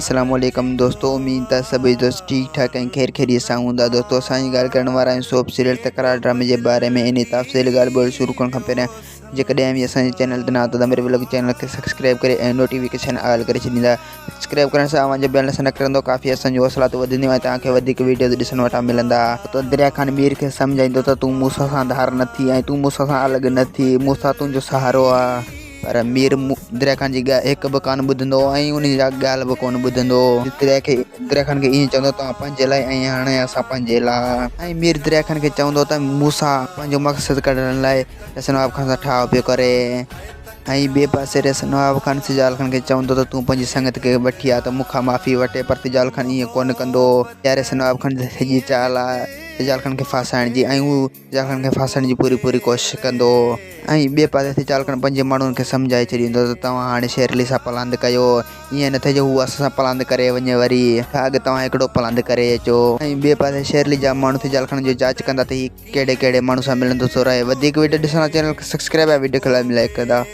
अस्सलामुअलैकुम दोस्तों, उम्मीद है सभी दोस्त ठीक ठाक हैं, खैर खैरियत सां हूंदा। दोस्तों असांजी ॻाल्हि करण वारा आहियूं सोप सीरियल तकरार ड्रामे जे बारे में। इन तफ़सील ॻाल्हि ॿोल शुरू करण खां पहिरियां जेकॾहिं बि असांजे चैनल ते न आहियो त मेरे व्लॉग चैनल खे सब्सक्राइब करे ऐं नोटिफिकेशन ऑल करे छॾींदा। सब्सक्राइब करण सां आवाज़ बैल न करंदो, काफ़ी असांजो हौसला वधंदो ऐं तव्हांखे वधीक वीडियो ॾिसण वटां मिलंदा। त दरिया ख़ान मीर खे सम्झाईंदो त तूं मूंसां सां धार न थी ऐं तूं मूंसां सां अलॻि न थी, मूंसां तुंहिंजो सहारो आहे। पर मीर दरिया ख़ान जी हिकु बि कान ॿुधंदो ऐं उन जा ॻाल्हि बि कोन ॿुधंदो। दरिया ख़ान खे ईअं चवंदो तव्हां पंहिंजे लाइ ऐं हाणे असां पंहिंजे लाइ। ऐं मीर दरिया ख़ान खे चवंदो त मूंसां पंहिंजो मक़सदु कढण लाइ रसन नवाब ख़ान सां ठाह पियो करे। ऐं ॿिए पासे रसन नवाब ख़ान सिजाल ख़ान खे चवंदो त तूं पंहिंजी संगत खे वठी आ त मूंखां माफ़ी वठे, पर सिजाल ख़ान ईअं कोन कंदो। या रसन नवाब ख़ान जी सॼी चाल आहे सिजाल ख़ान खे फासाइण जी, ऐं हू सिजाल ख़ान खे फासण जी पूरी कोशिशि कंदो। ऐं ॿिए पासे सिजाल ख़ान पंहिंजे माण्हुनि खे सम्झाए छॾींदो त तव्हां हाणे शेरली सां पलांद कयो, ईअं न थिए जो हू असां सां पलांद करे वञे वरी अॻु तव्हां हिकिड़ो पलांद करे अचो। ऐं ॿिए पासे शेरली जा माण्हू सिजाल ख़ान जो जांच कंदा त हीउ कहिड़े माण्हू सां मिलंदो थो रहे। वधीक वीडियो ॾिसण चैनल खे सब्सक्राइब ऐं वीडियो खे लाइक कंदा।